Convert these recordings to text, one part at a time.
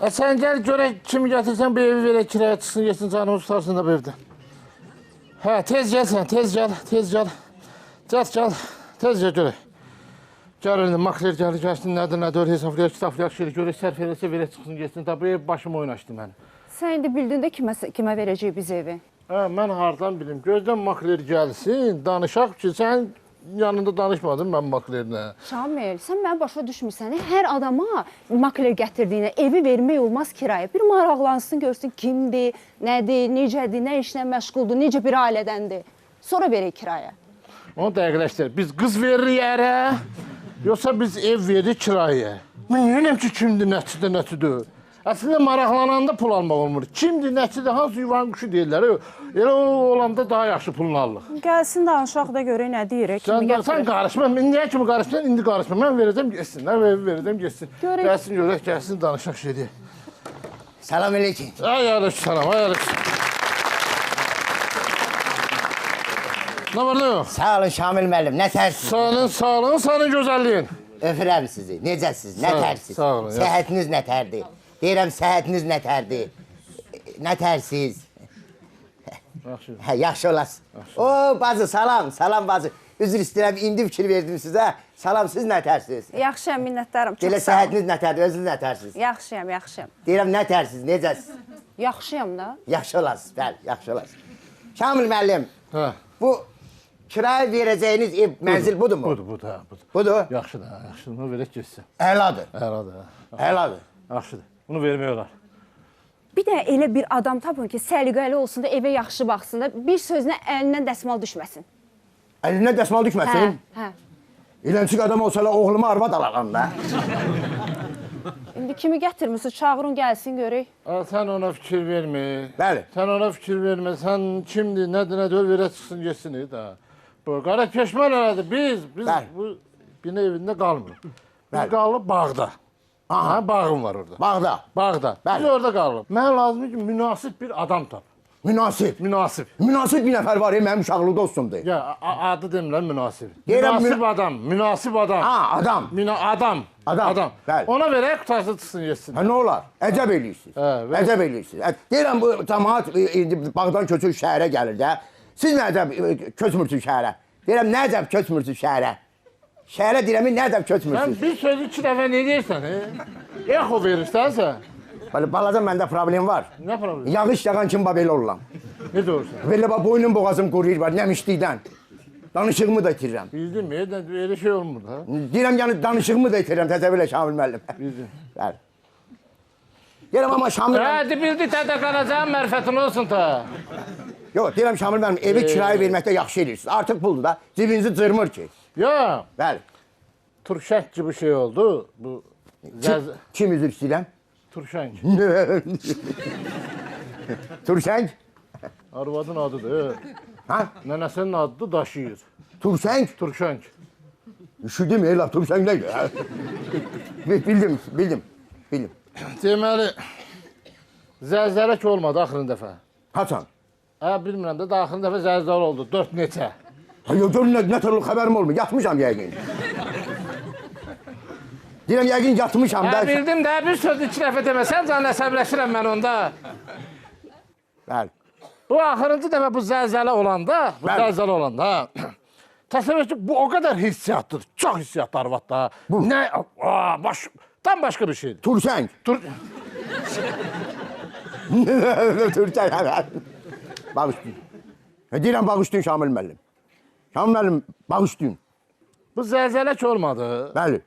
Sen gel görək kimi gətirsən bu evi verək kiraya çıxsın, yesin canımız tutarsın da bu evdə. Hə, tez gəl sən, tez gəl, tez gəl. Gəl, tez gəl görək. Gəl indi makler gəlir, gəlsin, nədir, hesablayaq, kitablayaq, şey görək, sərf eləsə verək çıxsın, yesin. Da bu ev başım oynaşdı mənim. Sən indi bildin də kimə verəcək biz evi? Hə, mən hardan bilim, gözdən makler gəlsin, danışaq ki, sən yanında danışmadın mən maklerinə. Şamil, sən mənə başa düşmürsən, hər adama makler gətirdiyinə evi vermək olmaz kiraya. Bir maraqlansın, görsün kimdir, nədir, necədir, nə işlə məşğuldur, necə bir ailədəndir. Sonra verək kiraya. Onu dəqiqləşdir. Biz qız veririk ərə, yoxsa biz ev veririk kiraya. Mən bilmirəm ki, kimdir, nəçidir. Əslində maraqlananda pul almaq olmur. Kimdir, nəçidir, hansı yuvanın quşu deyirlər. Elə o olanda daha yaxşı pulunu alırıq. Gəlsin danışaq da görək nə deyirək, kimi gətirir. Sən qarışma, niyə kimi qarışmısan, indi qarışma. Mən verəcəm geçsin, verəcəm geçsin. Gəlsin görək, gəlsin danışaq şey deyək. Salam aleyküm. Ay aleyküm salam, ay aleyküm. Nə var, nə yox? Sağ olun Şamil müəllim, nə tərsiniz? Sağ olun, sənin gözəlliyin. Öpürəm sizi, necəsiz, nə tərsiz? Sağ olun. Səhətiniz nə tərdir? Deyirəm, səhətiniz nə tərdir? Nə tərsiz? Yaxşı. Hə, yaxşı olasın. O, bacı, salam bacı. Üzr istəyirəm, indi fikir verdim sizə. Salam, siz nə tərsiz? Yaxşıyam, minnətdarım, çox Deyirəm, sağ olun. səhətiniz nə tərdir, özünüz nə tərsiz? Yaxşıyam. Deyirəm, nə tərsiz, necəsiz? Yaxşıyam da. Yaxşı olasın, bəli, yaxşı olasın. Şamil müəllim, Hə. bu kiraya verəcəyiniz ev, mənzil budur mu? Budur. Budur? Yaxşıdır, bunu verək geçsin. Əladır. Əladır. Yaxşıdır. Bunu vermək olar. Bir də elə bir adam tapın ki, səliqəli olsun da, evə yaxşı baxsın da, bir sözünə əlindən dəsmal düşməsin. Əlindən dəsmal düşməsin? Hə. İlənçik adam olsalar oğluma arvad alaram da. İndi kimi gətirmişsin, çağırın gəlsin görək. Sən ona fikir vermə. Bəli. Sən ona fikir vermə. Sən kimdir, nədir, verə çıxsın, geçsin. Bu qara peşman elədi. Biz bu bina evində qalmırıq. Biz qalıb bağda. Aha, bağım var orada. Bağda. Biz orada qalıb. Mənə lazımdır ki, münasib bir adam tap. Münasib bir nəfər var, mənim uşaqlıqda olsundur. Ya, adı demirlər münasib. Deyirəm, Münasib adam. Ha, adam. Adam. Bəli. Ona verək, qutarsın, çıxsın, geçsin. Hə, nə olar? Əcəb eləyirsiniz. Deyirəm, bu cəmaat indi bağdan köçür şəhərə gəlir də. Siz nə əcəb köçmürsünüz şəhərə? Deyirəm, nə əcəb köçmürsünüz şəhərə? Şəhərə deyirəm, nə ədəb köçmürsünüz? Sən bir sözü 2 dəfə ne deyirsən? Eko verirsənsə? Balaca məndə problem var. Nə problem? Yağış yağan kimi belə oluram. Ne doğrusun? Belə boynum boğazım quruyur var, nəmişlikdən. Danışığımı da itirirəm. Bildin mi? Öyle şey olmur da. Deyirəm, yəni danışığımı da itirirəm, təzəvvürlə Şamil müəllim. Bildin. Bəli. Deyirəm, amma Şamil müəllim... Hadi bildi, tədə qalacağım, mərfətin olsun ta. Yox, deyirəm Şamil müəllim, evi kiraya verməkdə yaxşı edirsiniz. Artıq puldur da, cibinizi cırmır ki. Ya, Bəli. Turşenk gibi şey oldu. Bu Kim üzr istəyirəm? Turşenk. Turşenk? Arvadın adıdır. Ha? Nənəsinin adıdır, daşıyır. Turşenk? Turşenk. Üşüdüm elə, Turşenk nə? Bildim. Deməli, zəlzələk olmadı axırın dəfə. Haçan? Bilmirəm də, axırın dəfə zəlzələ oldu. 4 neçə. Görün nə tər xəbərim olmur, yatmışam yəqin. Deyirəm, yəqin yatmışam da. Bildim də, bir söz 2 dəfə deməsən, can əsəbləşirəm mən onda. Bəli. Bu axırıncı dəfə bu zəlzələ olanda, təsəvvür ki, bu o qədər hissiyatdır, çox hissiyatlı arvad da. Nə, tam başqa bir şeydir. Turşenk. Turşenk. Bağışlayın. Deyirəm, bağışlayın Şamil müəllim. Şamil müəllim, bağışlayın. Bu zəlzələk olmadı. Bəli.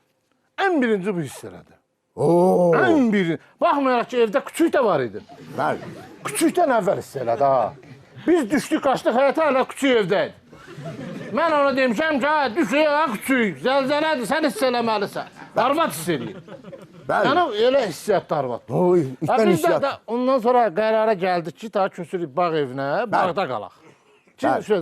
Ən birinci bu hiss elədi. Oo. Ən birinci. Baxmayaraq ki, evdə küçük də var idi. Bəli. Küçükdən əvvəl hiss elədi, ha. Biz düşdük, qaçdıq, həyətə hələ küçük evdəydi. Mən ona demişəm ki, düşük, küçük, zəlzələdir, sən hiss eləməlisən. Arvad hiss eləyir. Bəli. Yəni, elə hissiyatlı arvad. Oy, içdən Biz hissiyat. də ondan sonra qərara gəldik ki, daha köçürük bağ evinə, bağda qalaq. Çünki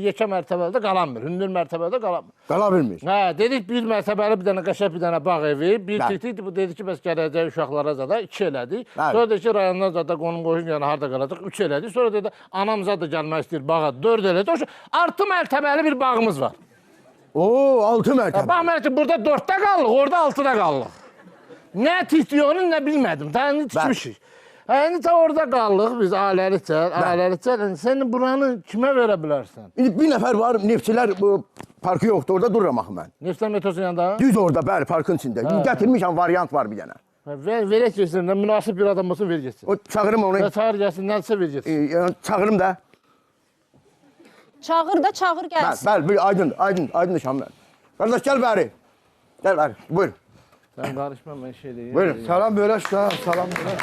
yekə mərtəbədə qalanmır, hündür mərtəbədə qalanmır. Qala bilmir. Hə, dedik bir mərtəbəli bir dənə qəşəng bir dənə bağ evi, bir tikdik, bu dedi ki, bəs gələcək uşaqlara zada 2 elədik. Sonra dedi ki, rayondan zada qonum qoşun yəni harda qalacaq 3 elədik. Sonra dedi, anamıza da gəlmək istəyir bağa 4 elədik. Artı mərtəbəli bir bağımız var. Oo, 6 mərtəbə. Baxmayaraq ki, burada 4-də qallıq, orada 6-da qallıq. Nə tikdiyonu nə bilmədim. Daha indi tikmişik. İndi də orada qaldıq biz ailəlikcə. Sən buranı kimə verə bilərsən? İndi bir nəfər var, neftçilər bu parkı yoxdur, orada dururam axı mən. Neftçilər metrosun yanında? Düz orada, bəli, parkın içində. Gətirmişəm, variant var bir dənə. Verək geçsin, münasib bir adam olsun, ver geçsin. O çağırım onu. Çağır gəlsin, nədirsə ver geçsin. Çağırım da. Çağır da, çağır gəlsin. Bəli, aydın Şamil. Qardaş, gəl bəri. Gəl bəri, buyur. Sən qarışma, mən şey deyim. Buyurun. Salam böyle şuna, salam böyle.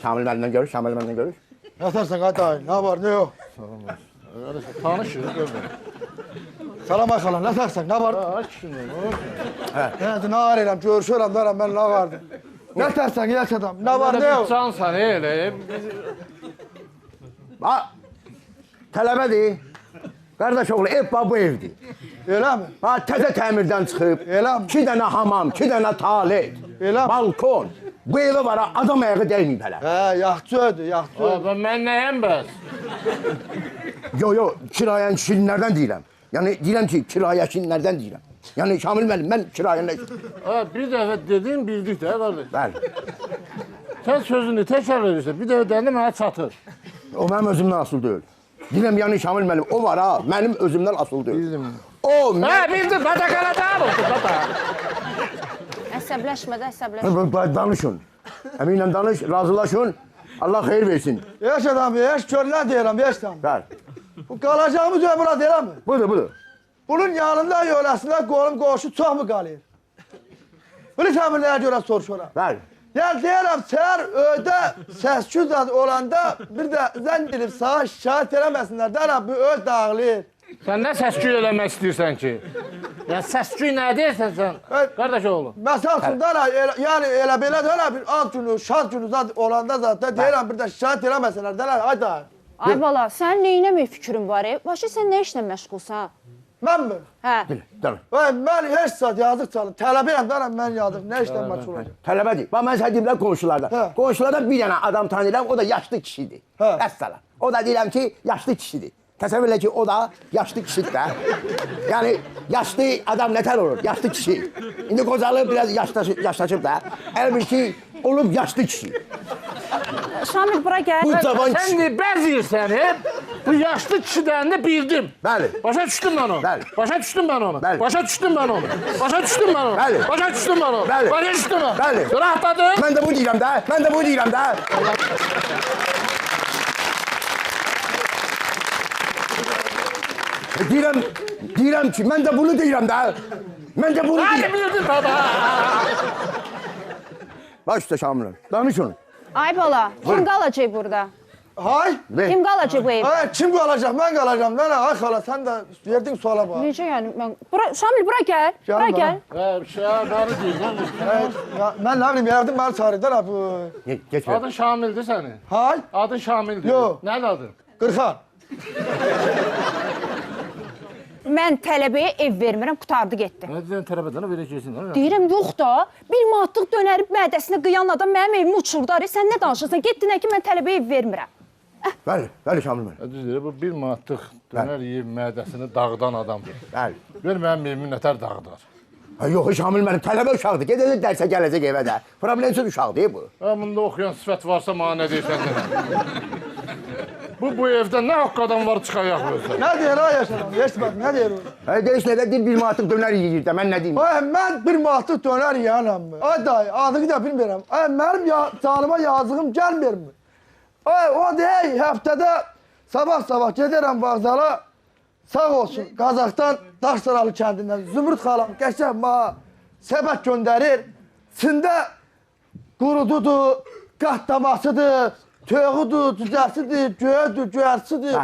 Şamil məndən görüş, Şamil məndən görüş. Yatarsan hadi ay, ne var ne yok. Tanışırıq, görürüm. Salam ay kalan, yatarsan ne var? Aç şunu, Ne arayalım, görüşürüm derim ben ne vardı. Yatarsan yaş adam, ne var ne yok. Cansan, elə. Bax, tələbədir. Qardaş oğlu, ev bu evdir. Öyle mi? Ha, təzə təmirdən çıxıb. Elə mi? 2 dənə hamam, 2 dənə tualet. Elə mi? Balkon. Bu evə var ha, adam ayağı dəyməyib hələ. Yaxçı ödü, yaxçı ödü. Mən nəyəm bəs? Yo, kirayə şirinlərdən deyirəm. Yəni deyirəm ki, kirayə şirinlərdən deyirəm. Yəni Şamil müəllim, mən kirayənlə... Bir dəfə dedin, bildik də, qardaş. Bəli. Sən sözünü təkrar edirsən, bir dəfə deyəndə mənə çatır. O mənim özümdən asıl deyil. Deyirəm, yəni Şamil müəllim, o var ha, mənim özümdən asıl deyil. Bildim. O... Bildim, badaqaladan oldu, baba. Əsəbləşmə də, əsəbləşmə. Danışın. Əminlə danış, razılaşın. Allah xeyir versin. Yaş adam, yaş kör ne diyelim, yaş adam. Bəli. Bu kalacağımız yer bura değil mi? Budur. Bunun yanında yöresinde kolum koşu çok mu kalıyor? Bunu tamirlere göre soruşuram. Bəli. Ya diyelim sen öde sesçi zat olanda bir de zəng sağa şahit verəməsinlər. Deyirəm bu öd dağılır. Sən nə səs-küy eləmək istəyirsən ki? Ya səs-küy nə deyirsən sən? Qardaş oğlu. Məsəl üçün yani elə belə də bir ad günü, şad günü zat olanda zaten deyirəm bir de şahit verəməsinlər. Deyirəm ay da. Ay bala, sənin neynəmək fikrin var? Başa sən nə işlə məşğulsan? Mən mi? Hə. Danış. Mən heç saat yazıq çalım. Tələbəyəm deyirəm mən yazıq. Nə işlə məşğul olacam? Tələbədir. Bax, mən sənə deyirəm qonşularda. Hə. Qonşularda bir dənə adam tanıyıram, o da yaşlı kişidir. Hə. Əssalam. O da deyirəm ki, yaşlı kişidir. Təsəvvür elə ki, o da yaşlı kişidir də. Yəni, yaşlı adam nətər olur? Yaşlı kişi. İndi qocalıb biraz yaşlaşıb da. Elə bil ki, olub yaşlı kişi. Şamil, bura gəl. Bu cavan Sən kişi. bəzirsən, bu yaşlı kişidən də bildim. Bəli. Başa düşdüm mən onu. Bəli. Başa düşdüm mən onu. Bəli. Başa düşdüm mən onu. Başa düşdüm mən onu. Bəli. Başa düşdüm mən onu. Bəli. Başa düşdüm mən. Bəli. Rahatladın? Mən də bu deyirəm də. Mən də bu deyirəm də. Deyirəm ki, mən də bunu deyirəm də. Mən də bunu Hadi deyirəm. bildin baba. Bax üstə Şamiləm. Danışın. Ay bala, kim qalacaq burada? Hay. Kim qalacaq bu evdə? Ay kim kalacak? Ben kalacağım. Lan ay hala sen de verdin suala bak. Necə yəni mən? Şamil, bura gəl. Bura Gəlin gəl. Şabanı deyirsən. Ben ne bileyim yardım bana çağırdı lan bu. Geç ver. Adın Şamildir sənin. Hay. Adın Şamildir. Yox. Nədir adın? Kırkan. Mən tələbəyə ev vermirəm, qutardı getdi. Nə deyirsən tərəfədən verəcəksin. Deyirəm, yox da, bir manatlıq dönərib mədəsinə qıyan adam mənim evimi uçurdu. Sən nə danışırsan? Getdin ki, mən tələbəyə ev vermirəm. Bəli Şamil bəy. Düzdür, bu bir manatlıq dönər yeyib mədəsini dağıdan adamdır. Bəli. Gör mənim evimi nətər dağıdar. Ha, yox, Şamil mənim tələbə uşaqdır. Gedəcək dərsə gələcək evə də. Problemsiz uşaqdır bu. Bunda oxuyan sifət varsa mənə nə deyirsən də. Bu evdə nə haqq adam var çıxayaq özdə. Ne diyor ay yaşadım? Yaşlı bak ne diyor? Hə, deyirsən evə bir manatıq dönər yeyir də, mən nə deyim? Ay ben bir mantık döner yiyenem mi? Ay dayı adını da bilmiyorum. Ay benim canıma yazığım gelmiyor mu? Ay o değil haftada sabah giderim vağzala. Sağ olsun Kazak'tan Daşsaralı kendinden Zümrüt halam geçen bana sepet gönderir. Sinde kurududur, kahtamasıdır, töğüdür, düzəsidir, göğüdür, göyərsidir.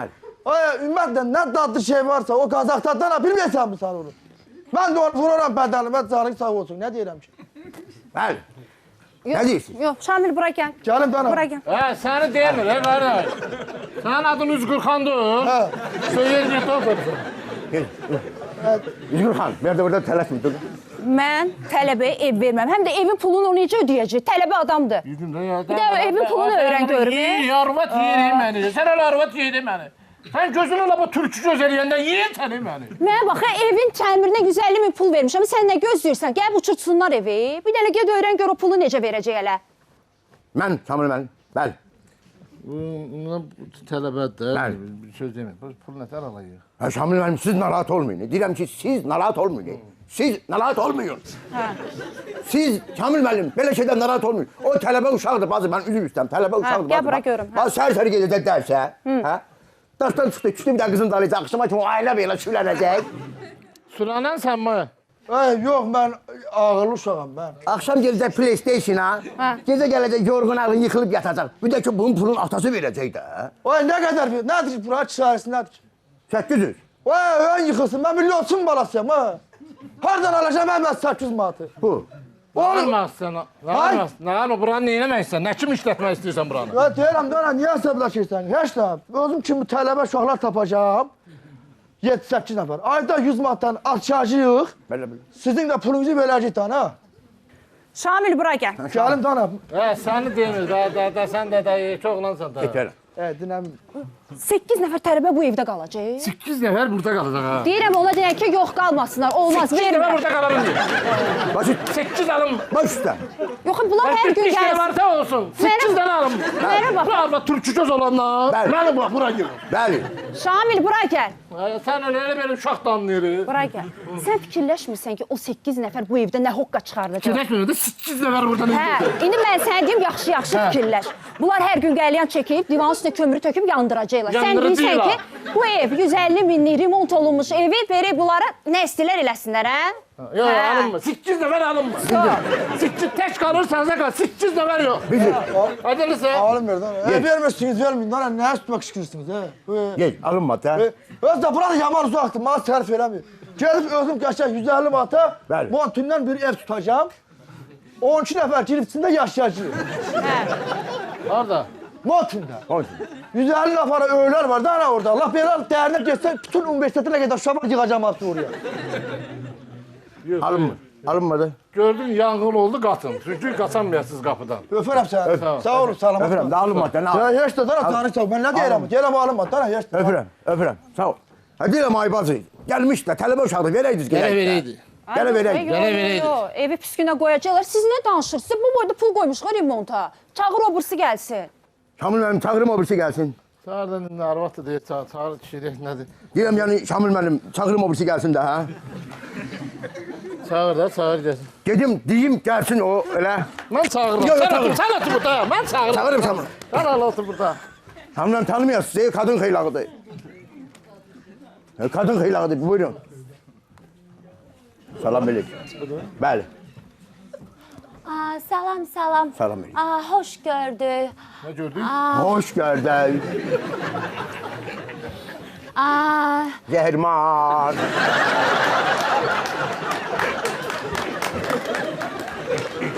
Ay ümumiyyətlə nə dadlı şey varsa o Kazak'tan da bilməyəsən mi sen onu? Ben de onu vururam bədənimə canın sağ olsun. Ne diyeyim ki? Bəli. Nə deyirsin? Yox, Şamil, bura gəl. Gəlim dana. Bura gəl. Səni demir, qardaş. Sənin adın Üzgürxandır. Hə. Söyür get otursun. Üzgür xan, bir də burada tələsmə. Dur. Mən tələbəyə ev verməm. Həm də evin pulunu o necə ödəyəcək? Tələbə adamdır. Bir də evin pulunu öyrən görüm. Arvat yeri məni. Sən öyle arvat yeri məni. Sən gözünü elə bu türkü göz eləyəndə yiyin səni məni. Mənə bax, evin təmirinə 150 min pul vermişəm. Sən nə gözləyirsən? Gəl uçurtsunlar evi. Bir dənə ged öyrən gör o pulu necə verəcək elə. Mən, Kamil müəllim, bəli. Bundan tələbədir. Bəli. Bir söz demək. Bu pul nətər alayıq? Kamil müəllim, siz narahat olmayın. Deyirəm ki, siz narahat olmayın. Siz narahat olmayın. Siz, Kamil müəllim, belə şeydən narahat olmayın. O tələbə uşaqdır, bazı mən üzr istəyirəm. Tələbə uşaqdır. Gəl bura görüm. Bazı səhər-səhər gedəcək dərsə. Hə? Daşdan çıxdı, küçdə bir də qızın dalayacaq. Axşama kimi o ailə belə sülənəcək. Sulanan sən mi? Yox, mən ağırlı uşağam mən. Axşam gedəcək PlayStation-a. Gecə gələcək, yorğun ağrın yıxılıb yatacaq. Bir də ki, bunun pulun atası verəcək də. Nə qədər bir, nədir ki, bura kişayəsi nədir ki? 800. Ön yıxılsın, mən milyonçun balasıyam, ha. Hardan alacağım mən 800 manatı? Bu. Almazsan, nə buranı neyləməksən? Nə kim işlətmək istəyirsən buranı? Deyirəm, niyə əsəbləşirsən? Heç nə, özüm kimi tələbə uşaqlar tapacağım. 7-8 nəfər. Ayda 100 manatdan açacağıq. Belə. Sizin də pulunuzu verəcək tane, ha. Şamil, bura gəl. Gəlim tane. Səni demir, sən də çoxlansan da. Getərəm. Dinəm. 8 nəfər tələbə bu evdə qalacaq. 8 nəfər burada qalacaq ha. Deyirəm, ona deyək ki, yox qalmasınlar, olmaz, 8 nəfər vermə. burada qalarım deyir. Başı 8 alım. baş üstə. Yox, bunlar hər gün 5 gəlsin. varsa olsun. 8 dənə alım. Mənə bax. Bura türkü göz olanlar. Bəli. Məni bax, bura gir. Bəli. Şamil, bura gəl. Sən elə belə uşaq danlayırıq. Bura gəl. Sən fikirləşmirsən ki, o 8 nəfər bu evdə nə hoqqa çıxardacaq? Fikirləşmirəm də 8 nəfər burada nə Hə, indi mən sənə deyim, yaxşı fikirləş. Bunlar hər gün qəlyan çəkib, divanın üstünə kömürü töküb yandıracaqlar. Sən deyirsən ki, bu ev 150 minlik remont olunmuş evi verib bunlara nə istilər eləsinlər, hə? Yox, alınma. 8 nəfər alınma. 8 tək qalırsansa qal. 8 nəfər yox. Hadi lütfen. Alım verdən. Verməsiniz, verməyin. Nə üstümə qışqırırsınız, hə? Gel, alınma da. Öz də burada yaman uzaqdır, mənə sərf eləmir. Gelib özüm qəşəng 150 manata Bəli. montundan bir ev tutacağım. 12 nəfər girib içində yaşayacaq. Harada? Montunda. Olsun. 150 nəfər öylər var da orada. Allah belə dərinə getsən bütün universitetə qədər uşaq yığacağım hapsi oraya. Alınma. Alınma da. Gördün yanğın oldu qatın. Çünki qaçamayasınız qapıdan. Öpürəm səni. Sağ olun, salamat. Öpürəm da alınma da. Ya heç də dana tanışaq. Mən nə deyirəm? Gələm alınma da heç də. Öpürəm, öpürəm. Sağ ol. Ha deyirəm ay bacı. Gəlmiş də tələbə uşaqdır. Verəydiniz Gələ gələk. verəydi. Gələ verəydik. Gələ verəydik. Evi pis günə qoyacaqlar. Siz nə danışırsınız? Bu boyda pul qoymuşlar remonta. Çağır o birisi gəlsin. Şamil müəllim çağırım o birisi gəlsin. Çağırdan indi arvad da deyir, çağır kişi deyir, nədir? Deyirəm yəni Şamil müəllim çağırım o birisi gəlsin də ha. Çağır da, çağır gəlsin. Gedim deyim gəlsin o elə. Mən çağırıram. Yox, Sən çağır. otur, sən otur burada. Mən çağırıram. Çağırım Şamil. Sən al otur burada. Şamil müəllim tanımıyorsunuz. Kadın xeylağıdır. Kadın xeylağıdır. Buyurun. Salam aleyküm. Bəli. Salam, salam. Salam aleyküm. Hoş gördük. Nə gördün? Hoş gördük. Zəhrimar.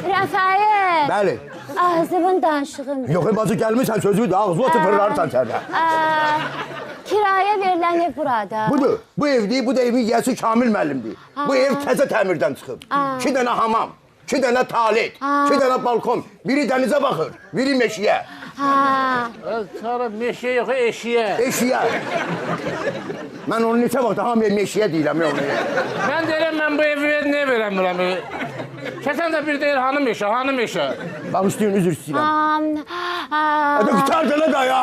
Rəfayət. Bəli. Ağzımın danışığım. Yox, bacı gəlmirsən sözü də ağzına tıpırlarsan sənə. Kiraya verilən ev burada. Budur. Bu evdir, bu da evin yiyəsi Kamil müəllimdir. Bu ev təzə təmirdən çıxıb. 2 dənə hamam, 2 dənə tualet, 2 dənə balkon. Biri dənizə baxır, biri meşiyə. Sonra meşə yox, eşiyə. Eşiyə. Mən onu neçə vaxt hamıya meşiyə deyirəm. Mən deyirəm, mən bu evi nə verəm? Kəsən də bir deyir, hanım eşə, hanım eşə. Bağışlayın, üzr istəyirəm. Hadi qutar dənə də ya.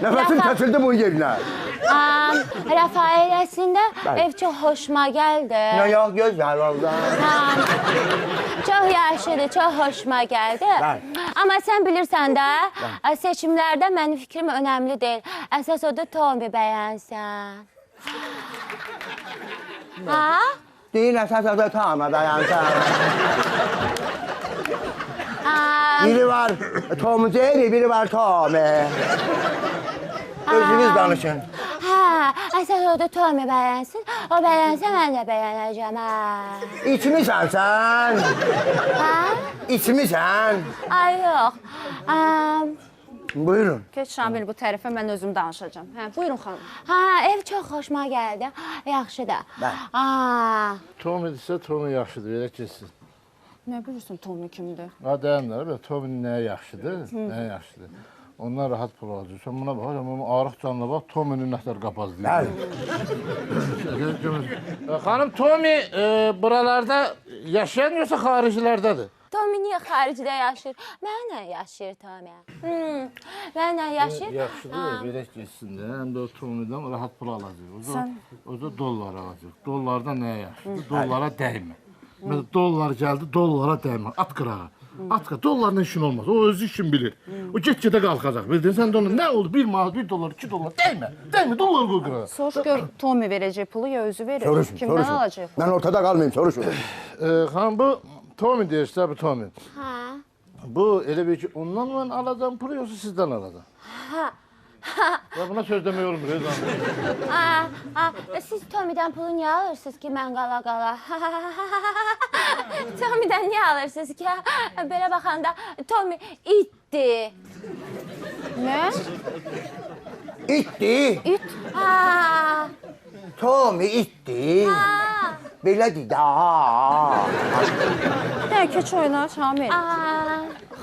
Nəfəsim kəsildi bunun yerinə. Rəfayət, əslində ev çox xoşuma gəldi. Nə yox, gözəl oldu. Çox yaxşıdır, çox xoşuma gəldi. Amma sən bilirsən də, seçimlərdə mənim fikrim önəmli deyil. Əsas odur Tomi bəyənsən. Ha? Deyil, əsas odur Tomi bəyənsən. Biri var Tom Jerry, biri var Tomi. Özünüz danışın. Hə, əsas odur Tomi bəyənsin. O bəyənsə mən də bəyənəcəm, hə. İçmisən sən? Hə? İçmisən? Ay, yox. Buyurun. Keç Şamil, bu tərəfə mən özüm danışacağım. Hə, buyurun xanım. Hə, ev çox xoşuma gəldi. Yaxşıdır. Tomi desə, Tomi yaxşıdır, belə keçsin. Nə bilirsən Tomi kimdir? Ha, deyənlər, Tomi nəyə yaxşıdır, nəyə yaxşıdır. Onlar rahat pul alacaq. Sən buna bax, amma arıq canlı bax, Tominin nətər qapazlayır. Bəli. Xanım, Tomi buralarda yaşayan yoxsa xaricilərdədir? Tomi niyə xaricdə yaşayır? Mənlə yaşayır Tomi. Mənlə yaşayır. Yaxşıdır, verək geçsin də. Həm də o Tomidən rahat pul alacaq. O da dollar alacaq. Dollarda nəyə yaxşıdır? Dollara dəymə. Məsələn, dollar gəldi, dollara dəymə. At qırağa. At qırağa. Dollarla işin olmaz. O özü işin bilir. O get-gedə qalxacaq. Bildin, sən də ona nə oldu? 1 manat, 1 dollar, 2 dollar. Dəymə. Dəymə, dollar qoy qırağa. Soruş gör, Tomi verəcək pulu ya özü verir. Soruşun, Kimdən soruşun. alacaq? Mən ortada qalmayayım, soruşun. Xanım, bu Tomi deyirsə, bu Tomi. Hə. Bu elə bir ki, ondan mən alacağım pulu yoxsa sizdən alacağım? Hə. Ya buna söz demək olmur, Rezan. Siz Tomi'dən pulu niyə alırsınız ki, mən qala-qala? Tomi'dən niyə alırsınız ki? Belə baxanda Tomi itdi. Nə? İtdi. İt? Ha. Tomi itdi. Ha. Belədir də. Nə, keç oyna Şamil.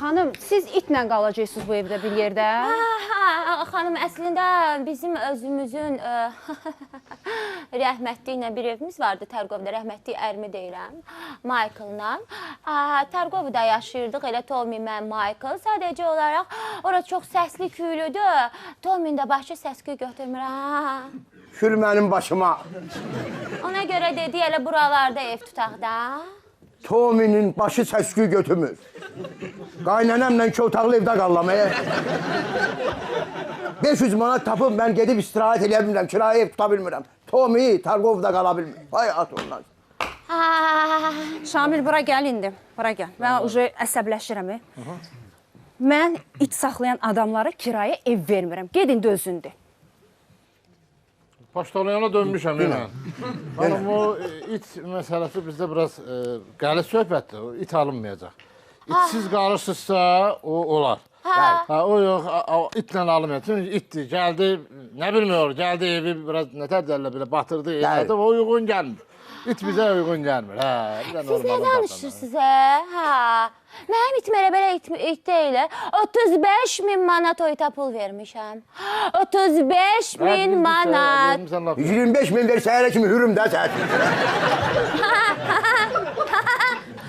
Xanım, siz itlə qalacaqsınız bu evdə bir yerdə? Xanım, əslində bizim özümüzün rəhmətli ilə bir evimiz vardı Tərgovda. Rəhmətli ərimi deyirəm, Michael'la. Tərgovda yaşayırdıq, elə Tomi, mən, Michael. Sadəcə olaraq ora çox səsli küylüdür. Tomin də başı səs-küy götürmür. Kül mənim başıma. Ona görə dedi, elə buralarda ev tutaq da. Tominin başı səsküy götürmür. Qaynanəmlə iki otaqlı evdə qallamaya. 500 manat tapıb mən gedib istirahət eləyə bilmirəm, kirayə ev tuta bilmirəm. Tomi Targovda qala bilmir. Vay at ondan. Şamil, bura gəl indi. Bura gəl. Mən uje əsəbləşirəm. Mən it saxlayan adamlara kirayə ev vermirəm. Gedin dözündür. Paştalayana dönmüşəm mən. Xanım, o it məsələsi bizdə biraz qəli söhbətdir. O it alınmayacaq. İtsiz qalırsınızsa o olar. O yox, itlə alınmayacaq. Çünki itdir, gəldi, nə bilmiyor, gəldi evi biraz nətər dərlə belə batırdı. O uyğun gəlmir. İt bizə uyğun gəlmir. Siz nə danışırsınız? Mənim itim elə belə it deyil. 35.000 manat oyta pul vermişəm. 35.000 manat. 25.000 versə hələ kimi hürüm də sən.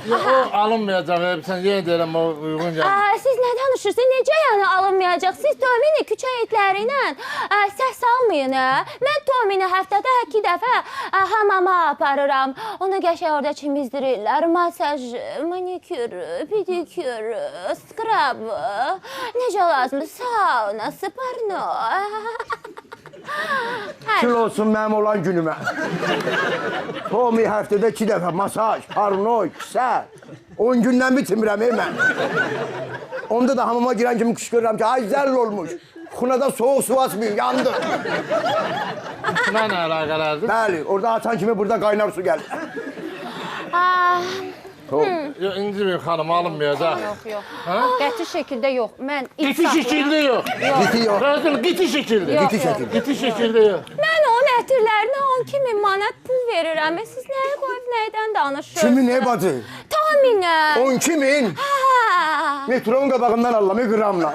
O alınmayacaq, sən yenə deyirəm, o uyğun gəlmir. Siz nə danışırsınız? Necə yəni alınmayacaq? Siz Tomini küçə itləri ilə səs almayın. Mən Tomini həftədə 2 dəfə hamama aparıram. Onu qəşəng orada çimizdirirlər. Masaj, manikür, pedikür, skrab. Necə lazımdır? Sauna, sparno. Kül olsun mənim olan günümə. Tomi həftədə 2 dəfə masaj, parnoy, kisə. 10 gündən bitirmirəm mən. Onda da hamama girən kimi qışqırıram ki, ay zərl olmuş. Xunada soğuk su açmayın, yandı. Mənə əlaqələrdir. Bəli, orada açan kimi burada qaynar su gəlir. İncimir xanım, alınmayacaq. Yox. Qəti şəkildə yox. Mən it Giti şəkildə yox. Giti yox. Razım, giti şəkildə. Giti şəkildə. Giti şəkildə yox. Mən onun ətirlərinə 12.000 manat pul verirəm. Siz nəyə qoyub nəydən danışırsınız? Kimin ne batı? Tominə. 12.000. Metronun qabağından Allah, bir qramla.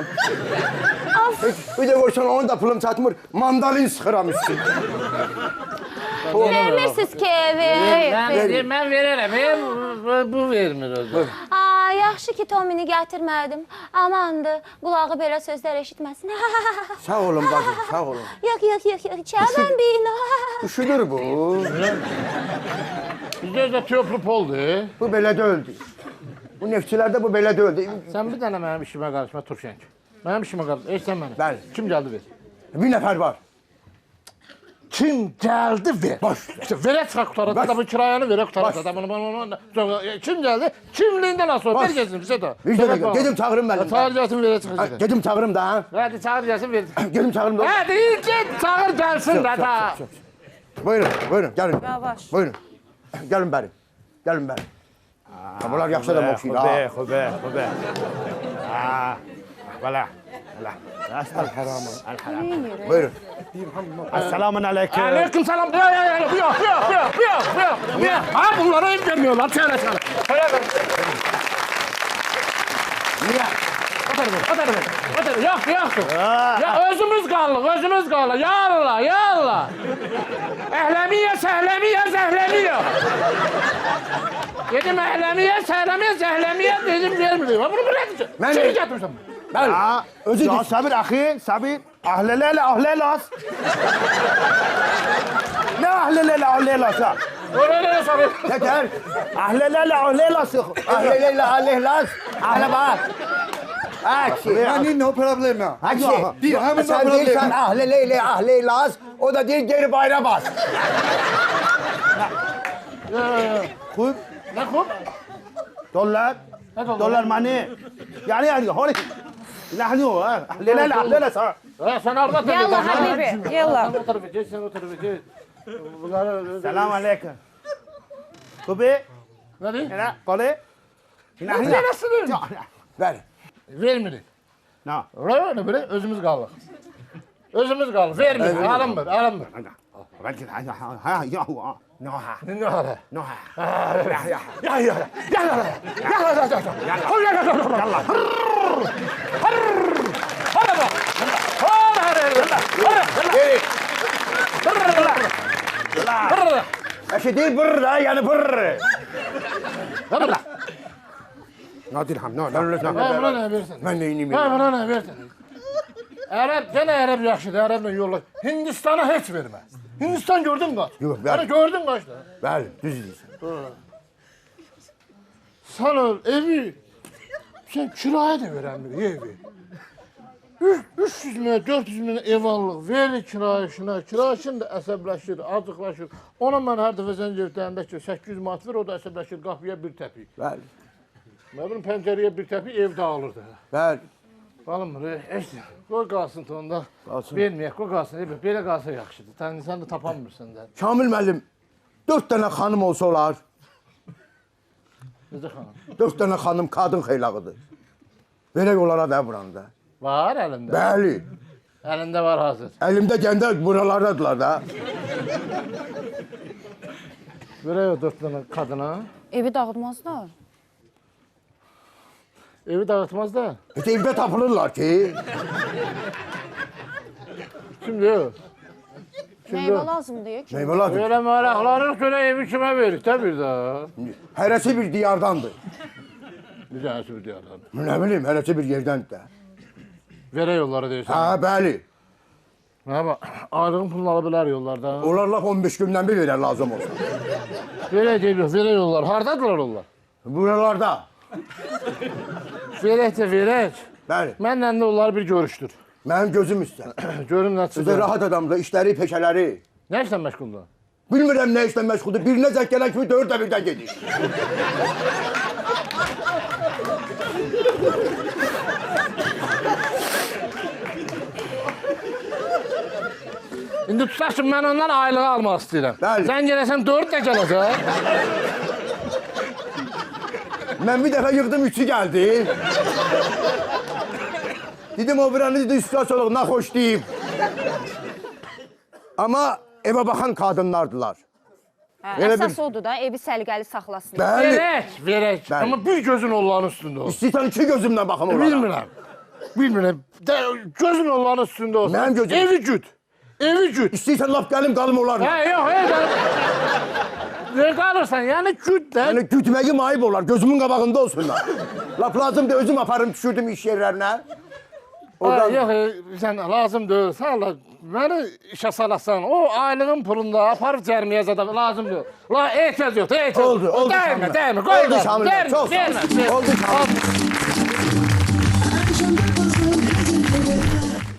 Bir de koysan onun da pulum çatmır, mandalin sıxıram üstüne. Vermirsiniz ki evi. Mən verərəm, bu vermir özü. Yaxşı ki Tomini gətirmədim. Amandır, qulağı belə sözlər eşitməsin. Sağ olun bacım, sağ olun. Yox, çəbən bino. Üşüdür bu. Bizdə özə töplü poldur. Bu belə döldü. Bu neftçilərdə bu belə döldü. Sən bir dənə mənim işimə qarışma, Turşenk. Mənim işimə qarışma, sən məni. Bəli. Kim gəldi ver? Bir nəfər var. Kim gəldi ver. Baş. İşte verə çıxaq qutarada Baş. da bu kirayanı verə Baş. qutarada da bunu. Kim gəldi? Kimliyindən asıl. Baş. Ver gəlsin bizə də. Bir dəqiqə, gedim çağırım mənim. Çağır gəlsin verə çıxacaq. Gedim çağırım da ha. Hadi çağır gəlsin ver. Gedim çağırım da. Hadi get çağır gəlsin da da. Buyurun, buyurun, gəlin. Yavaş. Buyurun. Gəlin bəri. Gəlin bəri. Bunlar yaxşı adam oxşayır ha. خوبه بله Buyurun. السلام عليكم Aleyküm selam. Yok. Ha bunlara ev vermiyorlar. Söyle. Niyə? O tarafa. Yoxdur. Ya özümüz qalıq. Ya Allah. Əhləmiyə, səhləmiyə, zəhləmiyə. Dedim əhləmiyə, səhləmiyə, zəhləmiyə dedim vermiyor. Bunu bırakın. Ben- Kimi gətirmişəm? Bəli. Özü Ya düz. sabır axı, sabır. Ahlelas. Ne ahlelas? Öyle soruyor. Yeter. Ahlelas. Ahleleyla ahlehlas. Ahle bak. Akşi. Yani no problem ya. Akşi. Dirhem no Sen problem. değilsen ahleleyle ahlehlas. O da değil geri bayra bas. Kub, Ne kub? dolar. Ne dolar? Dolar money. Yani holi. Nahnu ahlelas. Sen orada tabii. Yallah Habibi, yallah. Sen o tarafa geç, sen o tarafa geç. Bunları... Selam aleyküm. Kubi, Ne diyeyim? ne? Kole. Neresi verin? Ver. Vermirik. No. Öyle böyle özümüz qalıq. Vermirik. Alınmır. Belki ha no ha. Ne hala? No ha. Yalla. Eşi değil bırr da yani bırr. No dirham, no. Buna ne versin? Ben neyini Buna ne versin? Gene Ərəb yaxşıdır, Ərəblə yolla. Hindistana heç vermə. Hindistan gördün kaç? Yok, ver. Hani gördün kaç da? Ver düz değilsin. Sana evi, sen kiraya da veremiyor evi. 300 milyon, 400 milyon ev alıq, verir kirayışına, kirayışın da əsəbləşir, acıqlaşır. Ona mən hər dəfə zəng evdəyəndə ki, 800 manat ver, o da əsəbləşir, qapıya bir təpik. Ver. Mən bunun pəncərəyə bir təpik evdə alırdı. Ver. Alınmır, eşdir. Qoy qalsın tonda. Qalsın. Verməyək, qoy qalsın. Belə qalsa yaxşıdır. Sən də tapanmırsan da. Kamil müəllim 4 tane hanım olsa olar. Necə xanım? 4 tane hanım kadın xeylağıdır. Verək onlara da buranda. Var əlində. Bəli. Əlində var hazır. Elimde gəndə buralardadılar da. Verək o 4 dənə qadına. Evi dağıtmazlar. Evi dağıtmaz da. Heç evdə tapılırlar ki. Kimdir o? Meyvə lazımdır ki. Meyvə lazım. Böyle maraqlanır görə evi kimə verir də bir daha. Hərəsi bir diyardandır. Bir dənəsi bir deyərlər. Ne bileyim hərəsi bir yerdəndir də. Verək yolları deyirsən. Ha bəli. Nə bak, aylığın pulunu ala bilər yollarda. Onlar laf 15 gündən bir verər lazım olsa. Verək deyil, verək yollar. Hardadılar onlar? Buralarda. Verək də verək. Bəli. Mənlə də onları bir görüşdür. Mənim gözüm üstə. Görüm nə Sizə çıxır. rahat adamdır, işləri, peşələri. Nə işlə məşğuldur? Bilmirəm nə işlə məşğuldur. Birinə zəng gələn kimi 4 də birdən gedir. İndi tutaq ki, mən ondan aylığı almaq istəyirəm. Bəli. Sən gələsən 4 də gələcək. Mən bir dəfə yığdım 3'ü gəldi. Dedim o biranı dedi üstüne soluk nahoş deyip. Ama eve bakan kadınlardılar. Elə Əsas bir- odur da, evi səliqəli saxlasın. Bəli. Verək. Bəli. Amma bir gözün onların üstündə olsun. İstəyirsən 2 gözümlə baxım onlara. Bilmirəm. Gözün onların üstündə olsun. Mənim gözüm. Evi güt. İstəyirsən laf gəlim qalım onlarla. Hə, yox, ne qalırsan, yəni güt də. Yəni gütməyim ayıb olar, gözümün qabağında olsunlar. Laf lazımdır, özüm aparım düşürdüm iş yerlərinə. Oradan... Yox, sən lazım deyil. Sən Allah, məni işə salasan, o aylığın pulunda aparıb cərmiyə zədə lazım deyil. La, ehtiyac yox, ehtiyac. Oldu, oldu Dəymə, Şamil. dəymə, qoy. Oldu Şamil, çox sağ ol. Oldu Şamil.